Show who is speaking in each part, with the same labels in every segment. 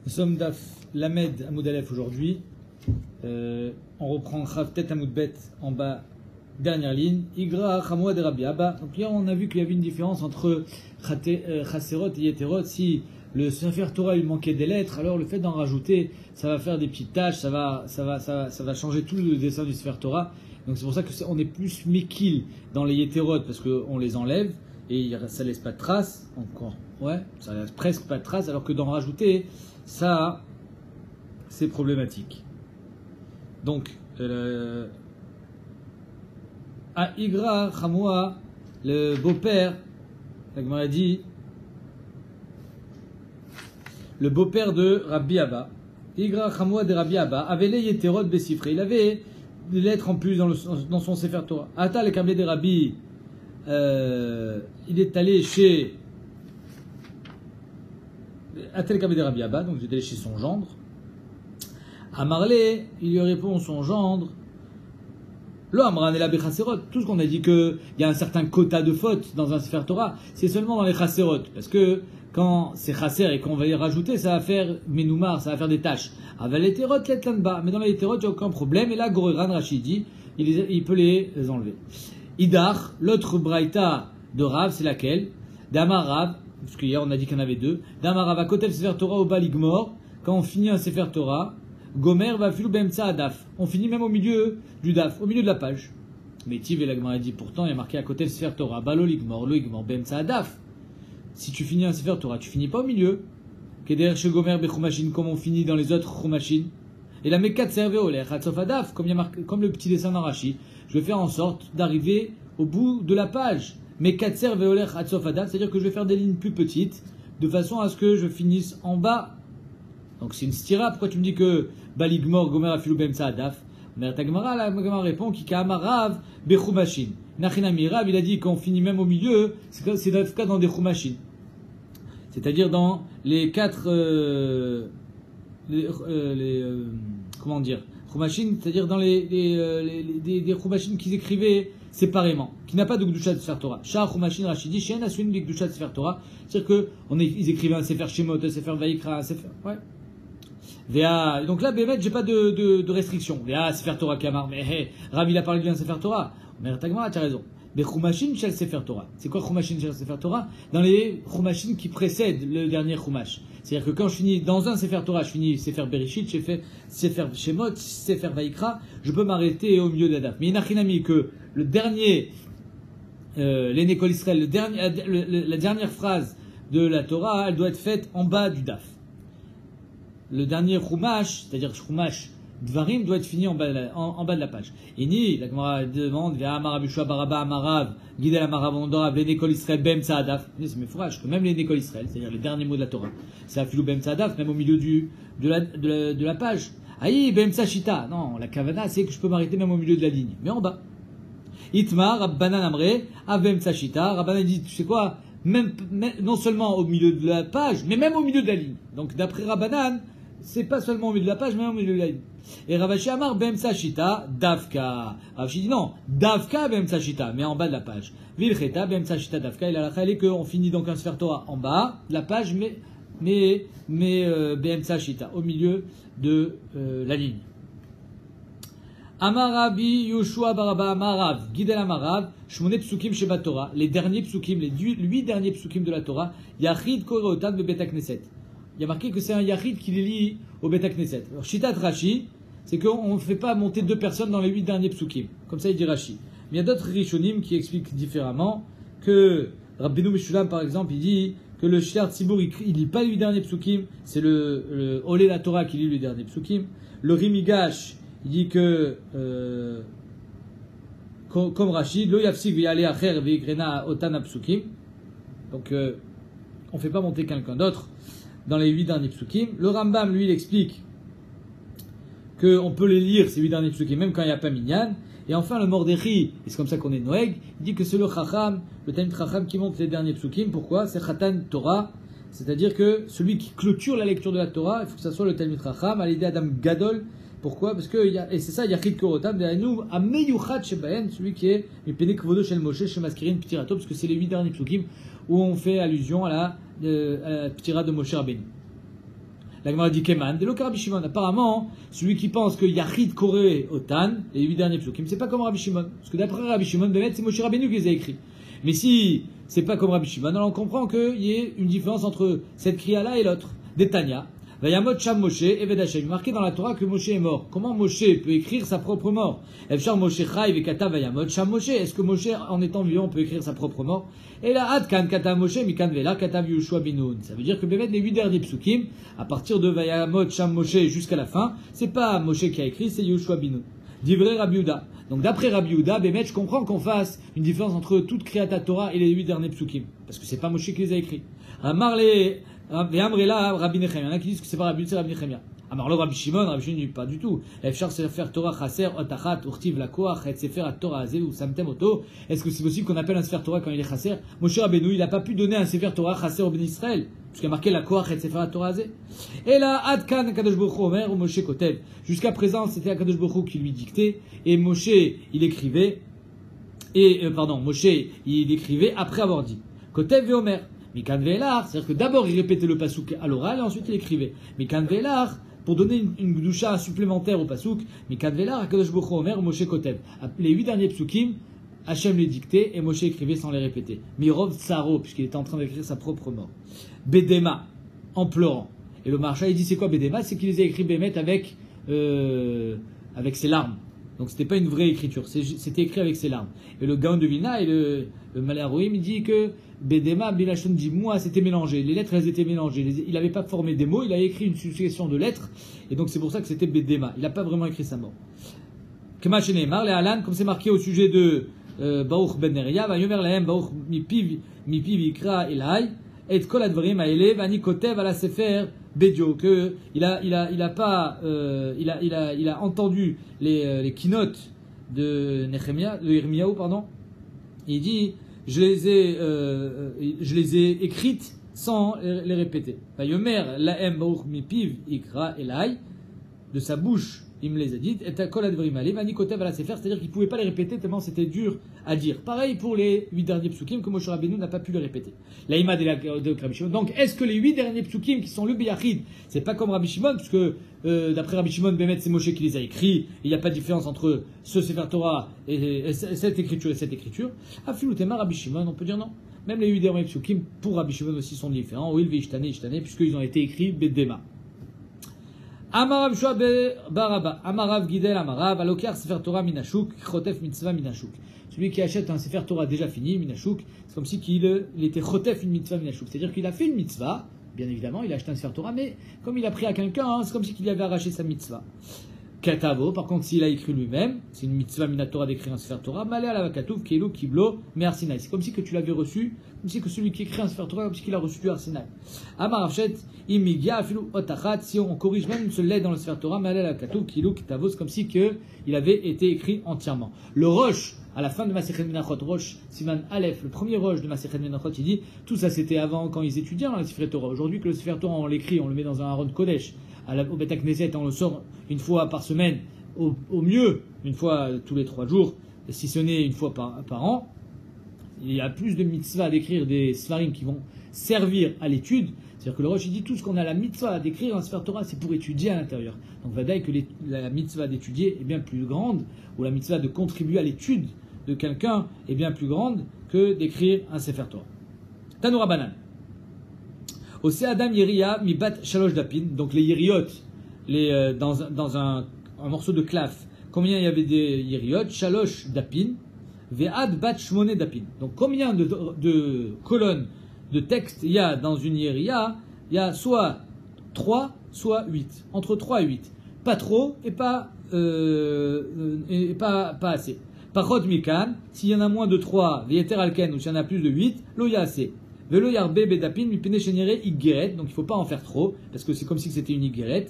Speaker 1: Nous sommes Daf Lamed Amoud Aleph aujourd'hui. On reprend Chavtet Amoud Bet en bas, dernière ligne. Igra Chamoua de Rabbi Abba. Donc hier on a vu qu'il y avait une différence entre Chaserot et Yeterot. Si le Sefer Torah il manquait des lettres, alors le fait d'en rajouter, ça va faire des petites taches, ça va changer tout le dessin du Sefer Torah. Donc c'est pour ça qu'on est plus Mekil dans les Yeterot parce qu'on les enlève et ça laisse pas de traces encore. Ouais, ça laisse presque pas de traces, alors que d'en rajouter, ça, c'est problématique. Donc, à Igra Chamoua, le beau-père, la Gemara dit, le beau-père de Rabbi Abba, Igra Chamoua de Rabbi Abba, avait les Yeterot Bessifre. Il avait des lettres en plus dans son Sefer Torah. Ata le Kablé des Rabbi, il est allé chez Atel Kabé de Rabbi Abba, donc il est allé chez son gendre. À Marley, il lui répond son gendre. Lo Amran et la Bechaserot. Tout ce qu'on a dit qu'il y a un certain quota de fautes dans un Sefer Torah, c'est seulement dans les Chaserot. Parce que quand c'est Chaser et qu'on va y rajouter, ça va faire Menoumar, ça va faire des tâches. Avec les Terot, letlanba. Mais dans les Terot, il n'y a aucun problème. Et là, Goreran Rachidi, il peut les enlever. Idar, l'autre Braïta de Rav, c'est laquelle? D'Amar Rav. Parce qu'hier on a dit qu'il y en avait deux. Damara va kotel Sefer Torah au Baligmor. Quand on finit un Sefer Torah, Gomer va filou bemtsa adaf. On finit même au milieu du daf, au milieu de la page. Mais Tiv et la Gemara dit pourtant il y a marqué à kotel Sefer Torah, balo ligmor, lo ligmor bemtsa adaf. Si tu finis un Sefer Torah, tu finis pas au milieu. Keder chez Gomer bechumachin, comme on finit dans les autres chumachin. Et la mekat serve au lech hatsof adaf, comme le petit dessin dans Rashi. Je vais faire en sorte d'arriver au bout de la page. Mais Katser veoler hatsof adaf, c'est-à-dire que je vais faire des lignes plus petites, de façon à ce que je finisse en bas. Donc c'est une stira. Pourquoi tu me dis que Baligmor Gomer afilou bemsa adaf? Mais ta Gemara, la Gemara répond qui Kamarav bechumachin. Nachinami Rav, il a dit qu'on finit même au milieu, c'est d'Afka dans des chumachin. C'est-à-dire dans les quatre, comment dire, chumachin, c'est-à-dire dans des chumachin qu'ils écrivaient séparément, qui n'a pas de Gdushat Sefer Torah. Shah Chumachin Rachidi, Shen Aswin bi Gdushat Sefer Torah. C'est-à-dire qu'ils écrivaient un Sefer Shemot, un Sefer Vaikra, un Sefer. Ouais. Véa. Donc là, Bémet, j'ai pas de restriction. Véa, Sefer Torah Kamar. Mais hey, Rav, il a parlé d'un Sefer Torah. Mais Tagmara, tu as raison. Mais Chumachin Shel Sefer Torah. C'est quoi Chumachin Shel Sefer Torah? Dans les Chumachin qui précèdent le dernier Chumash. C'est-à-dire que quand je finis dans un Sefer Torah, je finis Sefer Bereshit, j'ai fait Sefer Shemot, Sefer Vaikra, je peux m'arrêter au milieu d'Adaf. Mais Inachinami, que le dernier, l'Énécole Israël, la dernière phrase de la Torah, elle doit être faite en bas du Daf. Le dernier Chumash, c'est-à-dire Chumash Dvarim, doit être fini en bas de la page. Et ni, la Gemara demande, Vea Amar Abishua Baraba Amarav, Gidel Amarav Ondorav, l'Énécole Israël, Bem Tsaadaf. C'est mes fourrages, que même l'Énécole Israël, c'est-à-dire les derniers mots de la Torah, c'est Afilou Bem Tsaadaf, même au milieu de la page. Aïe, Bem Tsashita. Non, la Kavana, c'est que je peux m'arrêter même au milieu de la ligne, mais en bas. Itmar, Rabbanan Amre, Avem Tsashita. Rabbanan dit, tu sais quoi, même, non seulement au milieu de la page, mais même au milieu de la ligne. Donc d'après Rabbanan, c'est pas seulement au milieu de la page, mais au milieu de la ligne. Et Ravashi Amar Bem Tsashita, Davka. Ravashi dit non, Davka Bem Tsashita, mais en bas de la page. Vilcheta Bem Tsashita Davka. Il a la khali qu'on finit donc un Sefer Torah en bas de la page, mais Bem Tsashita, au milieu de la ligne. Amarabi Yoshua Baraba Amarav, Gidel Amarav, Shmone Psukim Sheba Torah, les derniers Psukim, les 8 derniers Psukim de la Torah, Yachid Koreotan de Beta Knesset. Il y a marqué que c'est un Yachid qui les lit au Beta Knesset. Alors, Shitat Rashi, c'est qu'on ne fait pas monter 2 personnes dans les 8 derniers Psukim. Comme ça, il dit Rashi. Mais il y a d'autres Rishonim qui expliquent différemment que Rabbeinu Meshulam, par exemple, il dit que le Shiar Tzibour, il lit pas les 8 derniers Psukim, c'est le Olé la Torah qui lit les derniers Psukim. Le Rimigash, il dit que, comme Rashi, Lo Yafsik V'yale Acher V'yikrena Otan Psukim. Donc, on ne fait pas monter quelqu'un d'autre dans les 8 derniers psukim. Le Rambam, lui, il explique qu'on peut les lire, ces 8 derniers psukim, même quand il n'y a pas minyan. Et enfin, le Mordechai, et c'est comme ça qu'on est Noeg, il dit que c'est le Chacham, le Talmid Chacham qui monte les derniers psukim. Pourquoi? C'est Khatan Torah, c'est-à-dire que celui qui clôture la lecture de la Torah, il faut que ça soit le Talmid Chacham, à l'idée Adam Gadol. Pourquoi? Parce que, et c'est ça, Yachid Korotam, nous, Ameyuchat Shebaen, celui qui est Mipene Kvodo Shel Moshe, Shemaskirin Ptirato, parce que c'est les 8 derniers psukim où on fait allusion à la Ptira de Moshe Rabbeinu. La Gemara dit Keman, de l'Okar Rabbi Shimon. Apparemment, celui qui pense que Yachid Koré Otan, les 8 derniers psukim, c'est pas comme Rabbi Shimon. Parce que d'après Rabbi Shimon, Bémet, c'est Moshe Rabbeinu qui les a écrits. Mais si c'est pas comme Rabbi Shimon, alors on comprend qu'il y ait une différence entre cette kriya-là et l'autre. Détania. Vayamot Sham Moshe et Vedachem. Marqué dans la Torah que Moshe est mort. Comment Moshe peut écrire sa propre mort? Efshar Moshe Chai Vekata Vayamot Sham Moshe. Est-ce que Moshe, en étant vivant, peut écrire sa propre mort? Et là, Adkan Kata Moshe Mikan Vela Kata Yushua Binoun. Ça veut dire que les 8 derniers psukim, à partir de Vayamot Sham Moshe jusqu'à la fin, c'est pas Moshe qui a écrit, c'est Yushua Binoun. Divrei Rabbi Yehuda. Donc d'après Rabbi Yehuda, Bémet, je comprends qu'on fasse une différence entre toute Kriyat Torah et les 8 derniers psukim. Parce que c'est pas Moshe qui les a écrits. Amarle Amrela Rabbi Nechemia. Il y en a qui disent que c'est pas Rabbi Yehuda, c'est Rabbi Nechemia. Amarlo Rabbi Shimon dit pas du tout. Efshar Sefer Torah Chaser Otachat Urtiv Lakoach Et Sefer Torah Azeh ou Samtem Oto. Est-ce que c'est possible qu'on appelle un Sefer Torah quand il est Chaser? Moshe Rabbeinu, il n'a pas pu donner un Sefer Torah Chaser au Ben Israël. Puisqu'il y a marqué la Koach et Sefer Torah Azeh. Et là, Adkan Kadosh Baruch Hu Omer ou Moshe Kotev. Jusqu'à présent, c'était Kadosh Baruch Hu qui lui dictait. Et Moshe, il écrivait. Moshe, il écrivait après avoir dit. Kotev et Omer. Mikan Ve'elach. C'est-à-dire que d'abord, il répétait le pasouk à l'oral et ensuite il écrivait. Mikan Ve'elach. Pour donner une gdusha supplémentaire au pasouk. Mikan Ve'elach, Kadosh Baruch Hu Omer ou Moshe Kotev. Les 8 derniers psukim, Hachem les dictait et Moshe écrivait sans les répéter. Mirov Tsaro, puisqu'il était en train d'écrire sa propre mort. Bedema, en pleurant. Et le marcha, il dit c'est quoi Bedema? C'est qu'il les a écrits Bémet avec ses larmes. Donc c'était pas une vraie écriture, c'était écrit avec ses larmes. Et le Gaon de Vilna et le Malé Haroïm, il dit que Bedema, Bilachon dit moi, c'était mélangé. Les lettres, elles étaient mélangées. Il n'avait pas formé des mots, il a écrit une succession de lettres. Et donc c'est pour ça que c'était Bedema. Il n'a pas vraiment écrit sa mort. Kema Sheneemar, les Alan, comme c'est marqué au sujet de Baruch ben Neria, va yomer lahem Baruch mipiv ikra elai et kol advarim haele vani kotev ala sefer bedio que il a entendu les keynotes de Nehemia, de Yirmiyahu, pardon. Et il dit je les ai écrites sans les répéter. Va yomer lahem Baruch mipiv ikra elai, de sa bouche il me les a dites, et kol advarim haele vani kotev ala sefer, c'est-à-dire qu'il ne pouvait pas les répéter tellement c'était dur à dire. Pareil pour les 8 derniers psukim que Moshe Rabbeinu n'a pas pu les répéter. L'Aïma de Rabbi Shimon. Donc, est-ce que les 8 derniers psukim qui sont le Biyachid, c'est pas comme Rabbi Shimon, puisque d'après Rabbi Shimon, Bémet, c'est Moshe qui les a écrits, il n'y a pas de différence entre ce Sefer Torah et cette écriture et cette écriture. Afilou Tema Rabbi Shimon, on peut dire non. Même les 8 derniers psukim pour Rabbi Shimon aussi sont différents. Oil Veishtane, puisqu'ils ont été écrits Bedema. Amarav Shua Baraba, Amarav Gidel Amarav, Alokar Sefer Torah Minashuk, Chotef Mitzvah Minashuk. Celui qui achète un Sefer Torah déjà fini, Minashuk, c'est comme si il était Chotef une Mitzvah Minashuk. C'est-à-dire qu'il a fait une Mitzvah, bien évidemment, il a acheté un Sefer Torah, mais comme il a pris à quelqu'un, c'est comme si il avait arraché sa Mitzvah. Katavo, par contre, s'il a écrit lui-même, c'est une Mitzvah Minatora d'écrire un Sefer Torah, Malé à la Vakatouf, Kelo, Kiblo, mais Arsinaï. C'est comme si que tu l'avais reçu, comme si que celui qui écrit un Sefer Torah, comme si qu'il a reçu du Arsinaï. Amarafchet, Imigia, Afilou, Otachat, si on corrige même une seule lettre dans le Sefer Torah, Malé à la Vakatouf, Kelo, Kitavo, c'est comme si que il avait été écrit entièrement. Le Roche, à la fin de Masechet Menachot, Roche, Siman Aleph, le premier Roche de Masechet Menachot, il dit, tout ça c'était avant quand ils étudiaient dans le Sefer Torah. Aujourd'hui que le Sefer Torah, on l'écrit, on le met dans un Aaron Kodesh, au Beth Knesset, on le sort une fois par semaine, au mieux, une fois tous les 3 jours, si ce n'est une fois par an. Il y a plus de mitzvah à d'écrire des svarim qui vont servir à l'étude. C'est-à-dire que le Rosh, il dit tout ce qu'on a la mitzvah à d'écrire en Sefer Torah, c'est pour étudier à l'intérieur. Donc, vadaï que la mitzvah d'étudier est bien plus grande, ou la mitzvah de contribuer à l'étude de quelqu'un est bien plus grande que d'écrire un Sefer Torah. Tanoura Banan. Ose Adam Yeriya mi bat shalosh dapin, donc les yeriot, dans un morceau de claf, combien il y avait des yeriot, shalosh dapin, ve'ad bat shmone dapin. Donc combien de colonnes de texte il y a dans une yeriya? Il y a soit 3, soit 8. Entre 3 et 8. Pas trop et pas assez. Pachot mikan, s'il y en a moins de 3, ve'yeter alken, ou s'il y en a plus de 8, lo ya assez. Velo yarbe bedapin mi pene shenere igeret, donc il ne faut pas en faire trop, parce que c'est comme si c'était une igeret.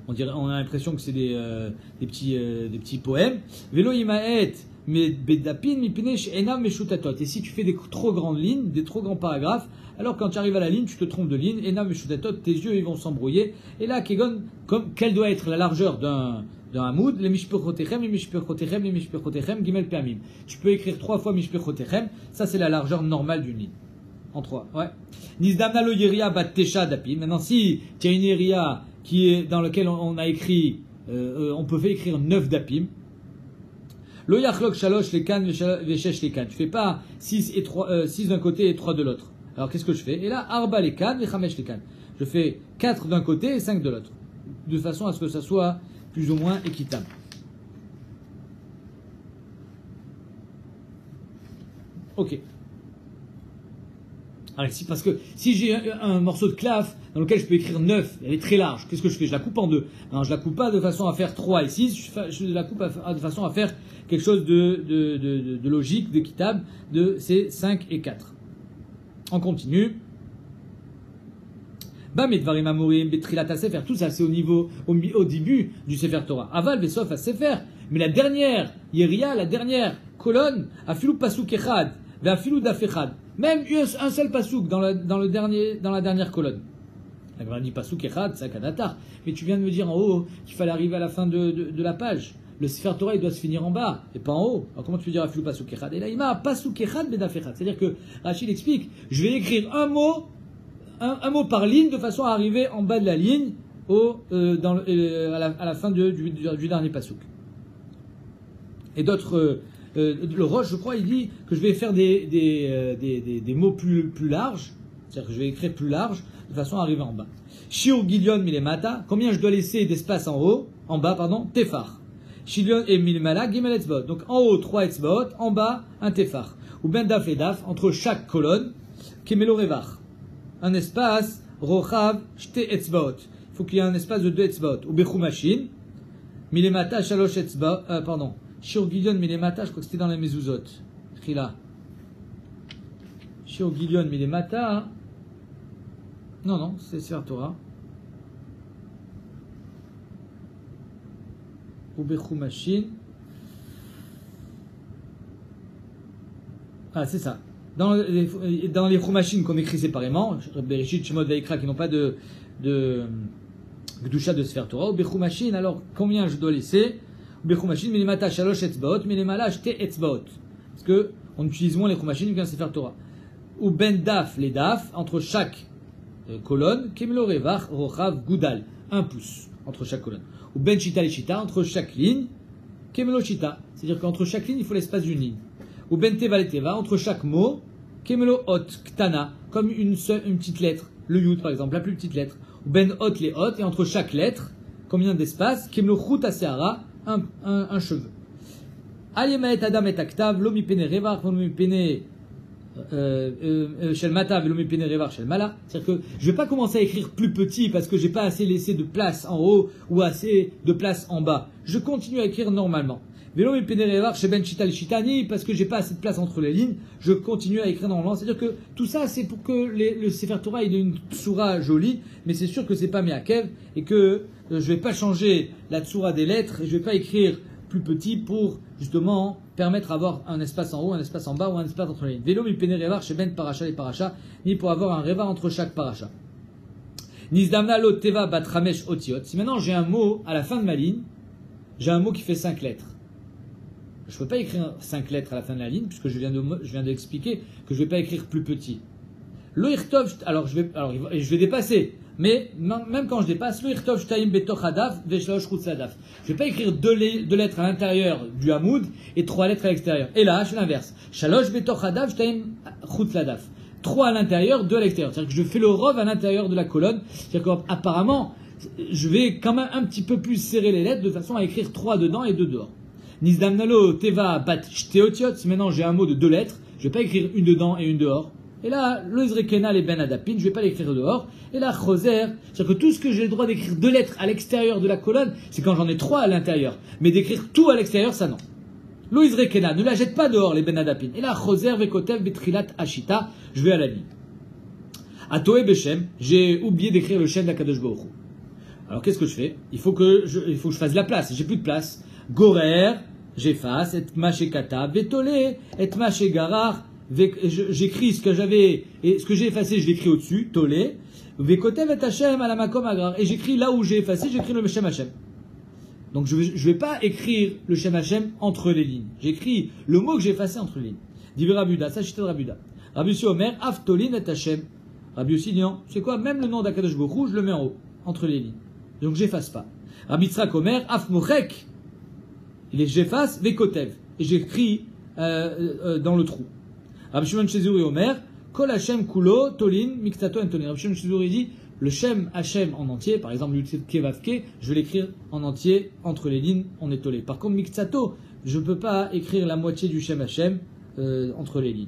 Speaker 1: On a l'impression que c'est des petits poèmes. Velo imaet mais bedapin mi pene shenam meshutatot. Et si tu fais des trop grandes lignes, des trop grands paragraphes, alors quand tu arrives à la ligne, tu te trompes de ligne, enam meshutatot, tes yeux ils vont s'embrouiller. Et là, kegon, quelle doit être la largeur d'un hamoud, les mishpechotechem, gimel peamim. Tu peux écrire 3 fois mishpechotechem, ça c'est la largeur normale d'une ligne. En 3, ouais. Nizdamna lo yeria bat tesha dapim. Maintenant, si tu as une yeria qui est dans laquelle on a écrit, on peut faire écrire 9 dapim. Lo yachlok shalosh lekan veshesh lekan. Tu fais pas 6 d'un côté et 3 de l'autre. Alors qu'est-ce que je fais? Et là, arba lekan vechamesh lekan. Je fais 4 d'un côté et 5 de l'autre. De façon à ce que ça soit plus ou moins équitable. Ok. Alors ici, parce que si j'ai un morceau de clave dans lequel je peux écrire 9, elle est très large, qu'est-ce que je fais? Je la coupe en deux. Alors je la coupe pas de façon à faire 3 et 6, je la coupe de façon à faire quelque chose de logique, d'équitable, de ces 5 et 4. On continue. Bamedvarim amorim, betrilat sefer, tout ça c'est au début du Sefer Torah. Aval besof à Sefer, mais la dernière Yeria, la dernière colonne, afilu pasuk echad, afilu daf echad. Même un seul pasouk dans la dernière colonne. La Gemara dit pasouk echad, c'est un kadatar. Mais tu viens de me dire en haut qu'il fallait arriver à la fin de la page. Le Sefer Torah il doit se finir en bas et pas en haut. Alors comment tu veux dire afilu pasuk echad? Et là il m'a pasuk echad bedaf echad. C'est-à-dire que Rachid explique, je vais écrire un mot par ligne de façon à arriver en bas de la ligne à la fin du dernier pasouk. Et d'autres, le Roche, je crois, il dit que je vais faire des mots plus larges, c'est-à-dire que je vais écrire plus large de façon à arriver en bas. Shiur Gilion Milemata, combien je dois laisser d'espace en bas, Tefar. Shilion et Milemala, Gimel Etzbaot. Donc en haut 3 Etzbaot, en bas un Tefar. Ou Ben Daf et Daf, entre chaque colonne, Kemelo Revar. Un espace, Rochav, Shte Etzbaot. Il faut qu'il y ait un espace de 2 Etzbaot. Ou Bechumashin, Milemata, Shalosh Etzbaot, Shiur Gilion Milemata, je crois que c'était dans les Mezuzot. Chila. Shiur Gilion Milemata. Non, c'est Sefer Torah. Ou Bechumashin. Ah, c'est ça. Dans les Chumashim qu'on écrit séparément, Bereshit, Shemot, Vaikra, qui n'ont pas de Gdusha de Sefer Torah, ou Bechumashim, alors combien je dois laisser? Bechumashim, Milimata, Shalosh, Etzbaot, Milimala, Shte, Etzbaot. Parce que on utilise moins les Chumashim qu'un Sefer Torah. Ou Ben Daf, les Daf, entre chaque colonne, Kemlo Revach, Rochav, Goudal, 1 pouce entre chaque colonne. Ou Ben Shita, les Shita, entre chaque ligne, Kemlo Shita. C'est-à-dire qu'entre chaque ligne, il faut l'espace d'une ligne. Ou Ben Teva le Teva, entre chaque mot, Kemelo Hot, Ktana, comme une petite lettre, le Yud par exemple, la plus petite lettre. Ou Ben Hot les Hot, et entre chaque lettre, combien d'espace, Kemelo Chut Aseara, un cheveu. Ayemaet Adam et Aktav, Lomi Pene Revar, Lomi Pene Shel Mata, Lomi Pene Revar Shel Mala. C'est-à-dire que je ne vais pas commencer à écrire plus petit parce que j'ai pas assez laissé de place en haut ou assez de place en bas. Je continue à écrire normalement. Vélo et Pénérévar chez Ben Chita Chitani, parce que j'ai pas assez de place entre les lignes, je continue à écrire normalement. C'est-à-dire que tout ça, c'est pour que le Sefer Torah ait une tsura jolie, mais c'est sûr que c'est pas Meakev, et que je vais pas changer la tsura des lettres, et je vais pas écrire plus petit pour, justement, permettre d'avoir un espace en haut, un espace en bas, ou un espace entre les lignes. Vélo et Pénérévar chez Ben Paracha et Paracha, ni pour avoir un Reva entre chaque Paracha. Nizdamna lo Teva bat Ramesh Otiot. Si maintenant j'ai un mot à la fin de ma ligne, j'ai un mot qui fait 5 lettres. Je ne peux pas écrire 5 lettres à la fin de la ligne, puisque je viens d'expliquer que je ne vais pas écrire plus petit. Alors je vais dépasser, mais même quand je dépasse, je ne vais pas écrire 2 lettres à l'intérieur du hamoud et 3 lettres à l'extérieur. Et là, je fais l'inverse. 3 à l'intérieur, 2 à l'extérieur. C'est-à-dire que je fais le rov à l'intérieur de la colonne. C'est-à-dire qu'apparemment, je vais quand même un petit peu plus serrer les lettres de façon à écrire 3 dedans et 2 dehors. Nizdamnalo teva bat shteotiot. Si maintenant j'ai un mot de 2 lettres, je vais pas écrire une dedans et une dehors. Et là, le zrekena les ben adapin, je vais pas l'écrire dehors. Et là, choser, c'est-à-dire que tout ce que j'ai le droit d'écrire 2 lettres à l'extérieur de la colonne, c'est quand j'en ai 3 à l'intérieur. Mais d'écrire tout à l'extérieur, ça non. Lo zrekena, ne la jette pas dehors les ben adapin. Et là, choser vekotev betrilat ashita, je vais à la ligne. Atoe beshem, j'ai oublié d'écrire le shem d'Akadosh Baruch Hu. Alors qu'est-ce que je fais? Il faut que je fasse de la place. J'ai plus de place. Gorer, j'efface, et machekata, vetolé, et machegarar, j'écris ce que j'avais, et ce que j'ai effacé, je l'écris au-dessus, tolé, vekotev et Hashem à la makom agrar, et j'écris là où j'ai effacé, j'écris le Shem Hashem. Donc je vais pas écrire le Shem Hashem entre les lignes. J'écris le mot que j'ai effacé entre les lignes. Dit Rabuda, ça j'étais Rabuda. Rabbi Yossi Omer, Aftolin et Hashem. Rabbi Yossi dit non, c'est quoi? Même le nom d'Akadosh Baruch Hu, je le mets en haut, entre les lignes. Donc j'efface pas. Rabbi Yitzhak Omer, Af Mochek. Il est j'efface, Vekotev. Et j'écris dans le trou. Rabbi Shimon Shezuri Omer, Kol Hashem Kulo, Tolin, Miktato Antolin. Rabbi Shimon Shezuri dit, le Shem Hashem en entier, par exemple, Yud Kevavke, je vais l'écrire en entier, entre les lignes, en étolé. Par contre, Miktato, je ne peux pas écrire la moitié du Shem Hashem entre les lignes.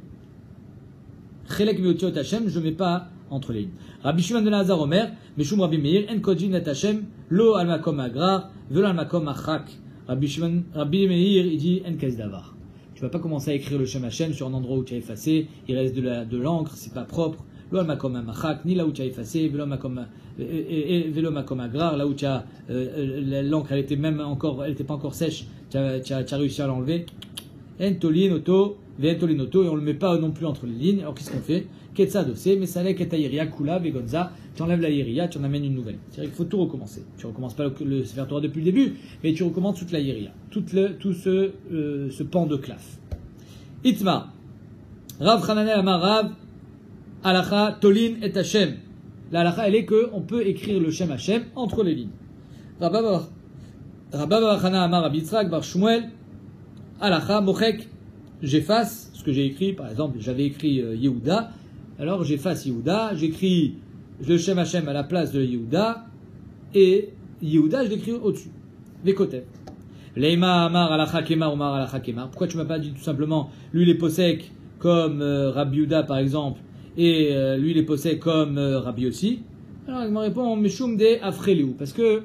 Speaker 1: Chelek Veotiot Hashem, je ne mets pas entre les lignes. Rabbi Shimon ben Hazar Omer, Meshum Rabbi Meir, En Kodjin et Hashem, Lo al Makom Agrar, Velo al Makom Achak. Rabbi Meir, il dit En Kazdavar. Tu ne vas pas commencer à écrire le Shem Hashem sur un endroit où tu as effacé, il reste de l'encre, c'est pas propre. Lo al Makom Amachak, ni là où tu as effacé, Velo Makom Agrar, là où tu as l'encre, elle était pas encore sèche, tu as réussi à l'enlever. En Tolin Oto, Ve Tolin Oto, et on le met pas non plus entre les lignes. Alors qu'est-ce qu'on fait? Ketsa dosé, mais salek et taïria, kula, vegonza, tu enlèves la hiria, tu en amènes une nouvelle. C'est-à-dire qu'il faut tout recommencer. Tu recommences pas le Sefer Torah depuis le début, mais tu recommences toute la hiria, tout ce pan de claf. Itma, Rav Chananel Amar Rav, Alacha, Tolin et Hashem. La halacha, elle est qu'on peut écrire le Shem Hashem entre les lignes. Rabba Chana Amar Rabbi Yitzhak Bar Shmuel, Alacha, Mochek, j'efface ce que j'ai écrit. Par exemple, j'avais écrit Yehuda, alors j'efface Yehuda, j'écris le Shem Hashem à la place de Yehuda, et Yehuda, je l'écris au-dessus. Les côtés. Leima Amar Alacha Kemar Omar Alacha Kemar. Pourquoi tu m'as pas dit tout simplement l'huile est possèque comme Rabbi Yehuda par exemple, et l'huile est possèque comme Rabbi Yossi? Alors il me répond Meshum de Afreliou, parce que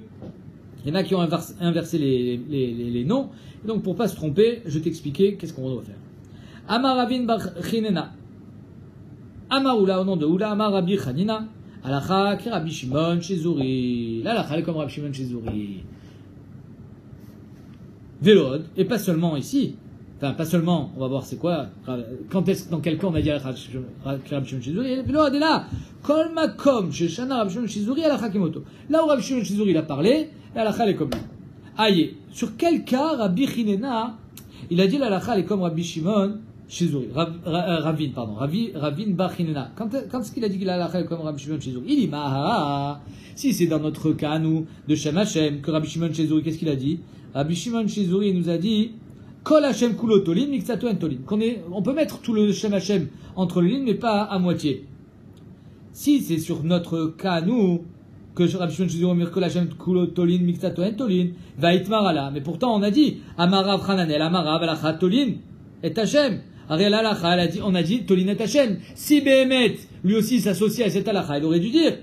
Speaker 1: il y en a qui ont inversé les noms. Donc pour pas se tromper, je t'expliquais qu'est-ce qu'on doit faire. Amar Ravin bar Chinena. Amar Oula au nom de Oula, Amar Rabbi Chanina. Alacha ki Rabbi Shimon Shezuri. L'alacha elle est comme Rabbi Shimon Shezuri. Vélod, et pas seulement ici. Enfin, pas seulement, on va voir c'est quoi. Dans quel cas on a dit Alacha ki Rabbi Shimon Shezuri. Vélod est là. Kol makom sheshana Rabbi Shimon Shezuri Alacha kimoto. Là où Rabbi Shimon Shezuri il a parlé, l'alacha elle est comme lui. Aïe, sur quel cas Rabbi Chinena, il a dit l'alacha elle est comme Rabbi Shimon Shezuri, Ravin bar Chinena. Quand est-ce qu'il a dit que l'alacha est comme Rabbi Shimon Shezuri? Il dit si c'est dans notre cas nous de Shem Hashem que Rabbi Shimon Shezuri, qu'est-ce qu'il a dit? Rabbi Shimon Shezuri nous a dit Kol Hashem kulo tolin miksato en tolin. On peut mettre tout le Shem Hashem entre les lignes mais pas à moitié. Si c'est sur notre cas nous que Rabbi Shimon Shezuri Omer Kol Hashem kulo tolin miksato en tolin va itmarala. Mais pourtant on a dit Amarav Chananel Amarav Alacha tolin et Hashem. Ariel Alacha, on a dit Tolin et Hashem. Si Behemet, lui aussi s'associe à cette Alacha, il aurait dû dire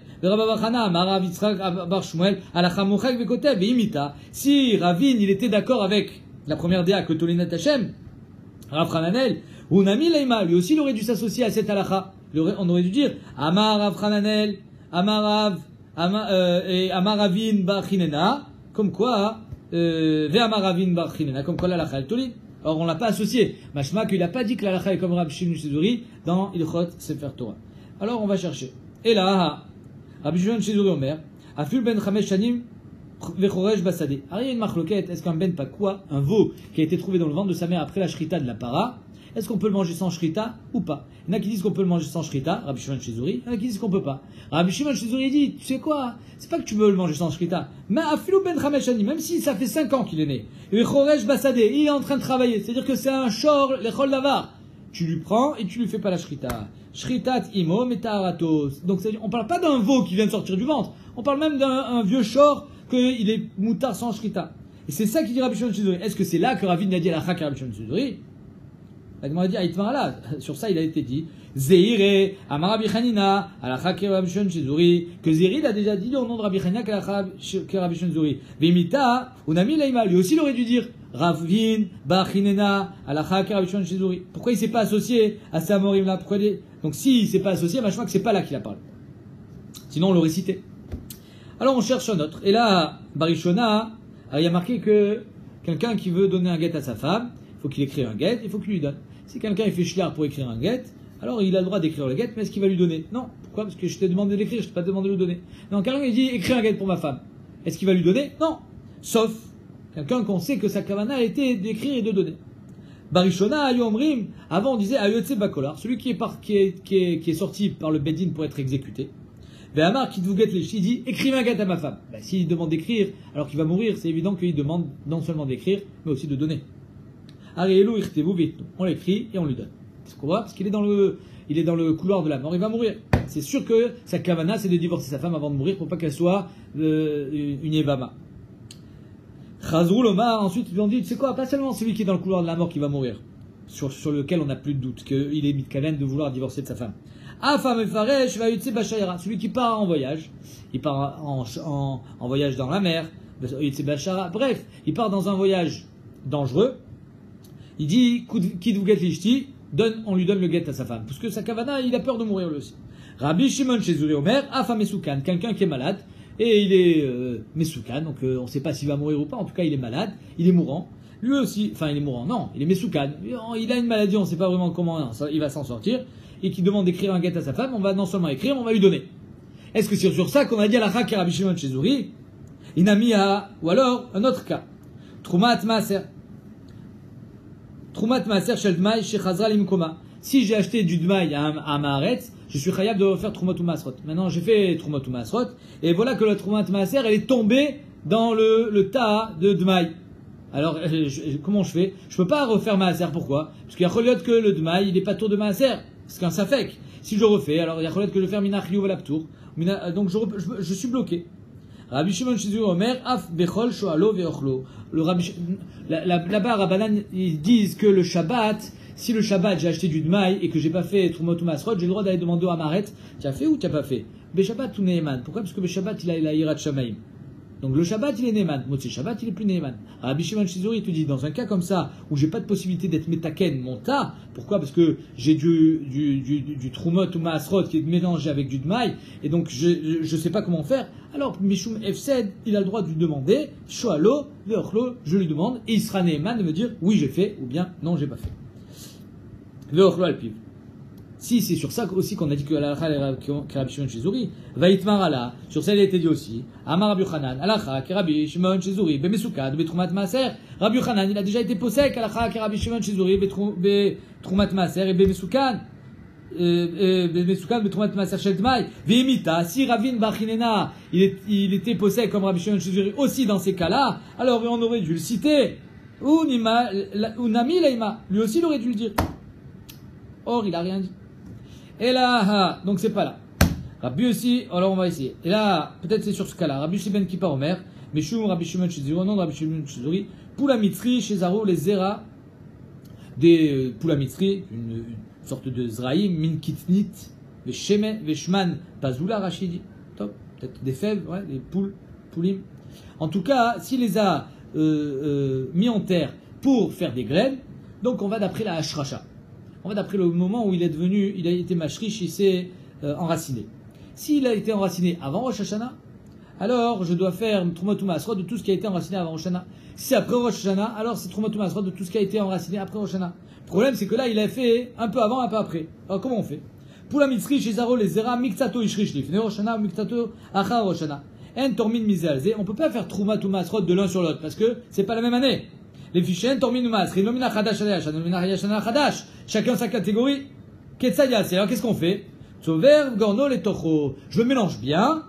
Speaker 1: si Ravin, il était d'accord avec la première déa que Tolin et Hashem, Rav Chananel, Unami Leima, lui aussi il aurait dû s'associer à cette Alacha. On aurait dû dire Amar Rav Chananel, Amaravin bar Chinena, comme quoi, Ve'amaravin bar Chinena, comme quoi l'Alacha est Tolin. Or, on l'a pas associé. Mashma qu'il n'a pas dit que l'alacha est comme Rabbi Shimon Shezuri dans Ilchot Sefer Torah. Alors, on va chercher. Et là, Rabbi Shimon Shezuri Omer, Aful ben Chamesh Shanim vechoresh basade. Alors, il y a une marloquette. Est-ce qu'un ben pakwa, un veau qui a été trouvé dans le ventre de sa mère après la shrita de la para, est-ce qu'on peut le manger sans shrita ou pas? Il y en a qui disent qu'on peut le manger sans shrita, Rabbi Shimon Shezuri. Il y en a qui disent qu'on peut pas. Rabbi Shimon Shezuri dit, tu sais quoi? C'est pas que tu veux le manger sans shrita. Mais Afilou ben Chamesh Shanim, même si ça fait 5 ans qu'il est né, vechoresh basade, il est en train de travailler. C'est-à-dire que c'est un shor, l'echol davar. Tu lui prends et tu lui fais pas la shrita. Shritat imo metaharatos. Donc on parle pas d'un veau qui vient de sortir du ventre. On parle même d'un vieux shor qu'il est moutard sans shrita. Et c'est ça qui dit Rabbi Shimon Shezuri. Est-ce que c'est là que Ravin a dit la chak Rabbi Shimon Shezuri? La Gemara dit Aïtmarala. Sur ça, il a été dit Zeire, Amar Rabbi Chanina, ala chak Rabbi Shimon Shezuri. Que Zeire a déjà dit au nom de Rabbi Chanina que Rabbi Shimon Shezuri. Vimita, Unami Leima. Lui aussi, il aurait dû dire Ravin, Bachinena, ala chak Rabbi Shimon Shezuri. Pourquoi il s'est pas associé à ces Amorim là? Donc, s'il s'est pas associé, je crois que c'est pas là qu'il a parlé. Sinon, on l'aurait cité. Alors, on cherche un autre. Et là, Barishona, il y a marqué que quelqu'un qui veut donner un guet à sa femme, il faut qu'il écrive un guet, il faut qu'il lui donne. Si quelqu'un il fait shliar pour écrire un guet, alors il a le droit d'écrire le guet, mais est-ce qu'il va lui donner? Non. Pourquoi? Parce que je t'ai demandé d'écrire, je t'ai pas demandé de le donner. Donc quelqu'un il dit écris un guet pour ma femme. Est-ce qu'il va lui donner? Non. Sauf quelqu'un qu'on sait que sa kavana a été d'écrire et de donner. Barishona ayomrim. Avant on disait ayotse bakolar, celui qui est sorti par le bedin pour être exécuté. Ve'amar qui vous guette les il dit écrivez un guet à ma femme. Ben, s'il demande d'écrire alors qu'il va mourir, c'est évident qu'il demande non seulement d'écrire mais aussi de donner. Arielu irtevu vitnu. On l'écrit et on lui donne. Qu'est-ce qu'on voit? Parce qu'il est dans le couloir de la mort, il va mourir. C'est sûr que sa kavana c'est de divorcer sa femme avant de mourir pour pas qu'elle soit une Yevama. Chazrou Lomar, ensuite ils lui ont dit, tu sais quoi, pas seulement celui qui est dans le couloir de la mort qui va mourir, sur lequel on n'a plus de doute, qu'il est mitkaven de vouloir divorcer de sa femme. Afam et Faresh va yutse bashayra, celui qui part en voyage, il part en voyage dans la mer, yutse bashara, bref, il part dans un voyage dangereux, il dit, kid vous get lishti, on lui donne le guet à sa femme, parce que sa kavana, il a peur de mourir lui aussi. Rabbi Shimon Shezuri Omer, Afam et Soukan, quelqu'un qui est malade, et il est Mesoukan, donc on ne sait pas s'il va mourir ou pas, en tout cas il est malade, il est mourant, lui aussi, enfin il est mourant, non, il est Mesoukan, il a une maladie, on ne sait pas vraiment comment il va s'en sortir, et qui demande d'écrire un guet à sa femme, on va non seulement écrire, on va lui donner. Est-ce que c'est sur ça qu'on a dit à la Chak Rabbi Shimon Shezuri, Inamiya, ou alors un autre cas, Trumat Maaser Shel Dmaï Shechazra Limkoma. Si j'ai acheté du Dmaï à Maaretz, je suis khayab de faire Trumat ou Masrot. Maintenant, j'ai fait Trumat ou Masrot, et voilà que la Trumat Maaser, elle est tombée dans le tas de Dmaï. Alors, comment je fais? Je peux pas refaire Maaser, pourquoi? Parce qu'il y a Choliot que le Dmaï, il n'est pas tour de Maaser. C'est qu'un Safek. Si je refais, alors il y a Choliot que je vais faire Minach Liou Valaptour. Donc, je suis bloqué. Rabbi Shimon Shizur Omer, Af Bechol Shoalo Veochlo. Là-bas, Rabbanan, ils disent que le Shabbat, si le Shabbat j'ai acheté du Dmaï et que j'ai pas fait Trumot ou Masrot, j'ai le droit d'aller demander à Maret, tu as fait ou tu n'as pas fait? Shabbat ou Neeman. Pourquoi? Parce que Shabbat il a Yirat Shamaim. Donc le Shabbat il est Neeman. Motzi Shabbat il est plus Neeman. Rabbi Shimon Shizuri te dit, dans un cas comme ça, où j'ai pas de possibilité d'être Metaken, mon tas, pourquoi? Parce que j'ai du Trumot ou Masrot qui est mélangé avec du Dmaï, et donc je sais pas comment faire. Alors Mishum Efsed, il a le droit de lui demander, Shoalo, Veochlo, je lui demande, et il sera Neeman de me dire, oui j'ai fait, ou bien non j'ai pas fait. Veochlo alpiv. Si c'est sur ça aussi qu'on a dit que l'alakha Rabbi Shimon Shizuri, Vaitmar Allah, sur ça il a été dit aussi, Amar Rabbi Yochanan, alakha Rabbi Shimon Shizuri, Bemesukad, Betrumat Maaser, Rabbi Yochanan, il a déjà été posek, alakha Rabbi Shimon Shizuri, Betrumat Maaser et Bemesukad, Bemesukad, Betrumat Maaser Shel Dmaï, Veimita, si Ravin Bachinena, il était posek comme Rabbi Shimon Shizuri aussi dans ces cas-là, alors on aurait dû le citer, ou Nami Leima, lui aussi il aurait dû le dire. Or, il a rien dit. Et là, donc c'est pas là. Rabbi aussi, alors on va essayer. Et là, peut-être c'est sur ce cas-là. Rabbi Shiben Kippar Omer, Meshum Rabbi Shimon Shizuri, non Rabbi Shimon Shizuri, Poula Mitzri, chez Zaro, les Zera, des Poula Mitzri, une sorte de Zraïm, Min Kitnit, Veshman, Pazula Rachidi. Top, peut-être des fèves, ouais, des poulim. En tout cas, s'il les a mis en terre pour faire des graines, donc on va d'après la Hashracha. On va d'après le moment où il a été mashrish, il s'est enraciné. S'il a été enraciné avant Rosh Hashanah, alors je dois faire Trumot ou Masrot de tout ce qui a été enraciné avant Rosh Hashanah. Si c'est après Rosh Hashanah, alors c'est Trumot ou Masrot de tout ce qui a été enraciné après Rosh Hashanah. Le problème, c'est que là, il a fait un peu avant, un peu après. Alors comment on fait? Pour la mitzri, chez Zaro, les zera, miktato ishrish lifne Rosh Hashanah, miktato achar Rosh Hashanah. En tormin mizelze, on peut pas faire Trumot ou Masrot de l'un sur l'autre, parce que c'est pas la même année. Les fichiers, Tormin ou Masri, Nomina Khadash, Nomina Yashana Khadash, chacun sa catégorie. Ketsayas, alors qu'est-ce qu'on fait? Tsover, Gorno, les Tocho. Je le mélange bien,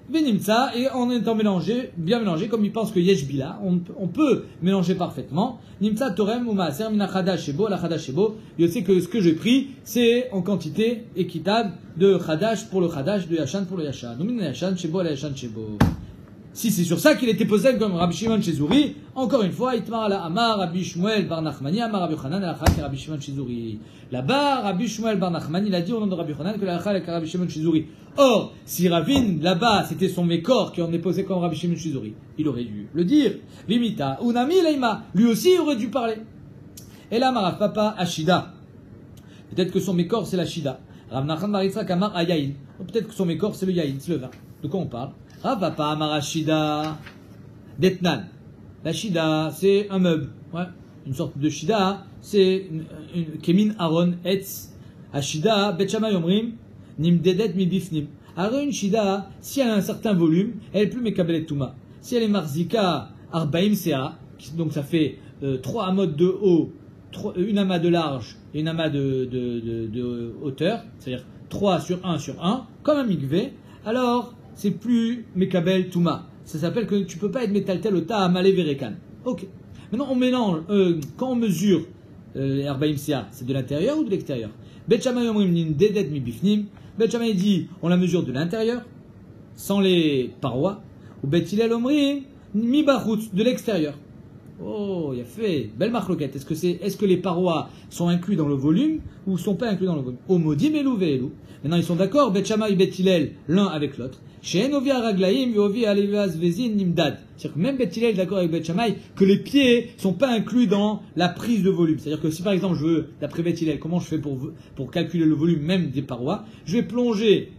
Speaker 1: Venimtsa, et en étant bien mélangé, comme il pense que Yesh Bila, on peut mélanger parfaitement. Nimtsa, Torem, ou Maaser, Mina Khadash, Shebo, la Khadash, Shebo. Je sais que ce que j'ai pris, c'est en quantité équitable de Khadash pour le Khadash, de Yashan pour le Yashan. Nomina Yashan, Shebo, la Yashan, Shebo. Si c'est sur ça qu'il était posé comme Rabbi Shimon Shizuri, encore une fois, Itmar ala Amar, Rabbi Shmuel bar Nachmani, Amar Rabbi Yochanan, Alachak et Rabbi Shimon Shizuri. Là-bas, Rabbi Shmuel bar Nachmani, il a dit au nom de Rabbi Yochanan que l'Alachak et Rabbi Shimon Shizuri. Or, si Ravin, là-bas, c'était son mécor qui en est posé comme Rabbi Shimon Shizuri, il aurait dû le dire. Vimita, Unami Leima, lui aussi aurait dû parler. Et là, Marav Papa, Ashida. Peut-être que son mécor, c'est la Shida. Rav Nachman bar Yitzhak Amar Ayayin. Peut-être que son mécor, c'est le Yayin, c'est le vin. De quoi on parle? Papa Amarashida d'Etnan. La Shida, c'est un meuble. Ouais. Une sorte de Shida, c'est une Kemin Aaron Etz. Ashida, Betchama Yomrim, Nimdedet Mibifnim. Alors une Shida, si elle a un certain volume, elle est plus Mekabelet Touma. Si elle est Marzika Arbaim Sea, donc ça fait 3 amotes de haut une amas de large et une amas de hauteur, c'est-à-dire 3 sur 1 sur 1, comme un mikvé, alors c'est plus Mekabel Touma. Ça s'appelle que tu ne peux pas être métaltel au ta amalé verekan. Ok. Maintenant on mélange, quand on mesure les Arbaïm Sia, c'est de l'intérieur ou de l'extérieur? Bet Shammai omrim nin dedet mi bifnim. Bet Shammai dit on la mesure de l'intérieur, sans les parois. Ou Bet Hillel omrim mi bachutz, de l'extérieur. Oh, il a fait belle marloquette. Est-ce que les parois sont inclus dans le volume ou sont pas inclus dans le volume? Omodim elou ve'elou. Maintenant ils sont d'accord, Bet Shammai et Bet Hillel, l'un avec l'autre. She'en ovi araglaim ve'ovi alevaz vezin nimdad. C'est-à-dire que même Bet Hillel est d'accord avec Bet Shammai que les pieds sont pas inclus dans la prise de volume. C'est-à-dire que si par exemple je veux, d'après Bet Hillel, comment je fais pour calculer le volume même des parois, je vais plonger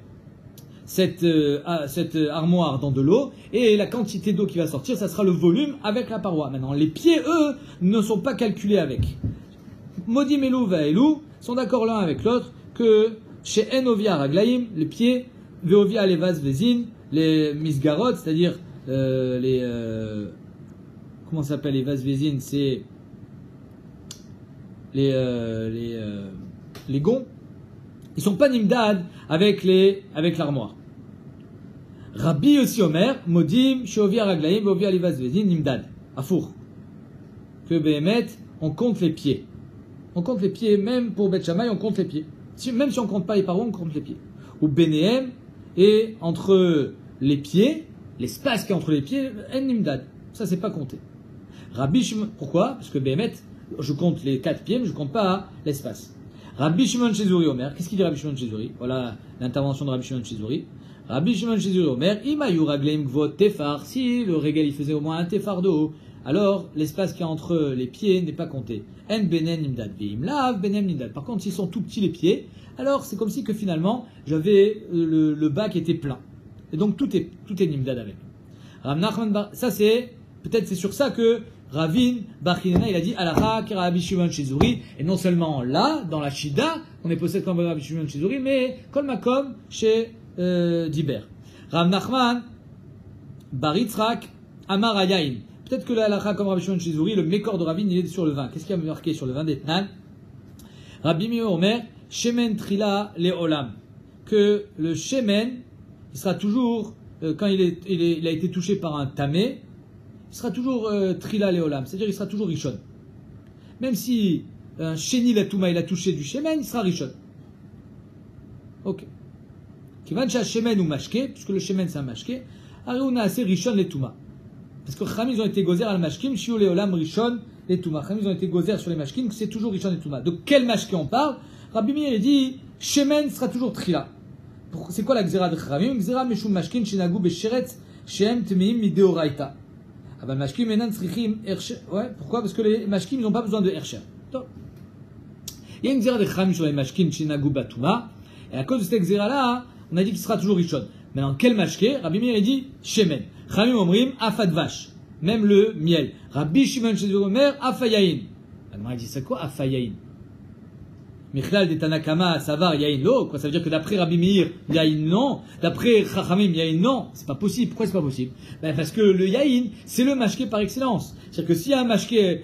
Speaker 1: cette armoire dans de l'eau, et la quantité d'eau qui va sortir, ça sera le volume avec la paroi. Maintenant, les pieds, eux, ne sont pas calculés avec. Modim elou vaelou sont d'accord l'un avec l'autre que chez Enovia Raglaim, les pieds, Veovia Levaz Vezin, les misgarot, c'est-à-dire comment ça s'appelle les vases Vezin, c'est les gonds. Ils sont pas nimdad avec l'armoire. Rabbi aussi Omer, Modim, Sheovia Raglaim, Veovia Levaz Vezin, nimdad. Afour. Que Behemet, on compte les pieds. On compte les pieds, même pour Bet Shammai, on compte les pieds. Même si on compte pas les parois, on compte les pieds. Ou Benehem, et entre les pieds, l'espace qui est entre les pieds, en nimdad. Ça, c'est pas compté. Rabbi Shimon, pourquoi? Parce que Behemet, je compte les 4 pieds, mais je compte pas l'espace. Rabbi Shimon Shezuri Omer, qu'est-ce qu'il dit Rabbi Shimon Shezuri? Voilà l'intervention de Rabbi Shimon Shezuri. Rabbi Shimon Shezuri Omer, Imayu Ragleim Gvot Tefar, si le régal il faisait au moins un tefar de haut, alors l'espace qui est entre les pieds n'est pas compté. En benen nimdad veim lav benem nimdad. Par contre, s'ils sont tout petits les pieds, alors c'est comme si que finalement j'avais le bas qui était plein. Et donc tout est nimdad avec. Rav Nachman, ça c'est peut-être c'est sur ça que Ravin Bar Chinena il a dit Alacha ki Rabbi Shimon Shezuri, et non seulement là dans la Shida on est possède comme Rabbi Shimon Shezuri, mais kol makom chez Diber. Rav Nachman Bar Yitzhak Amar Ayayin. Peut-être que la halakha comme Rabbi Shimon Shezuri, le mécor de Ravin, il est sur le vin. Qu'est-ce qu'il y a marqué sur le vin d'Etnan? Rabbi Meir Omer, Shemen Trila Leolam. Que le Shemen, il sera toujours, quand il a été touché par un tamé, il sera toujours Trila Leolam. C'est-à-dire il sera toujours Rishon. Même si un Sheni Latouma, il a touché du Shemen, il sera Rishon. Ok. Kivan Shah Shemen ou Mashke, puisque le Shemen c'est un Mashke, Aruna assez Rishon Letouma. Parce que Chachamim, ils ont été gozer al mashkim, shiu leolam rishon et touma. Chachamim, ils ont été gozer sur les mashkim, c'est toujours rishon et touma. De quel mashké on parle? Rabbi Meir, il dit, shemen sera toujours trila. C'est quoi la gzera de Chachamim? Gzera meshum mashkim, shenagu besheretz, shehem temeim mideoraita. Ah ben, mashkim enan tzrichim ersher. Ouais, pourquoi? Parce que les mashkim, ils n'ont pas besoin de ersher. Il y a une gzera de Chachamim sur les mashkim, shenagu batuma. Et à cause de cette gzera-là, on a dit qu'il sera toujours rishon. Maintenant, quel mashké? Rabbi Meir, il dit, shemen. Chachamim omrim afad vache, même le miel. Rabbi Shimon Shezuri Omer afayayin. Alors il dit c'est quoi afayayin? Michlal de Tanakama savar yayin lo. Quoi ça veut dire que d'après Rabbi Meir yayin non, d'après Chachamim yayin non. C'est pas possible. Pourquoi c'est pas possible? Ben parce que le yayin c'est le mashké par excellence. C'est-à-dire que s'il y a un mashké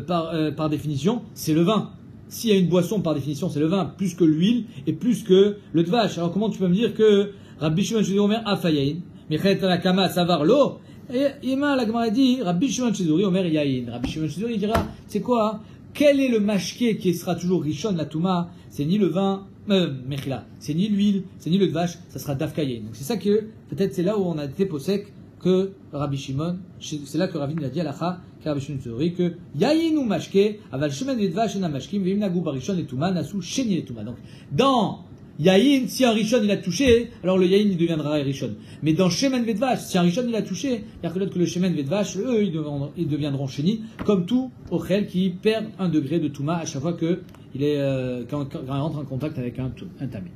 Speaker 1: par définition, c'est le vin. S'il y a une boisson par définition, c'est le vin, plus que l'huile et plus que le dvash. Alors comment tu peux me dire que Rabbi Shimon Shezuri Omer afayayin? Michet Tanakama savar lo. Et Ima la Gemara dit Rabbi Shimon Shezuri Omer yayin. Rabbi Shimon Shezuri dira c'est quoi? Quel est le mashké qui sera toujours rishon la touma? C'est ni le vin mechila, c'est ni l'huile, c'est ni le dvash, ça sera dafkayin. Donc c'est ça que peut-être c'est là où on a été posek que Rabbi Shimon, c'est là que Ravin a dit alacha que Rabbi Shimon Shezuri que yayin ou mashké aval shemen et dvash na mashkim veim nagu barishon et touma nasu sheni et touma. Donc dans Yahin, si un Rishon il a touché, alors le Yahin il deviendra Rishon. Mais dans Shemen Vedvash, si un Rishon il a touché, il y a que l'autre que le Shemen Vedvash, eux ils deviendront Sheni, comme tout Ochel qui perd 1 degré de Touma à chaque fois que quand il entre en contact avec un tamé.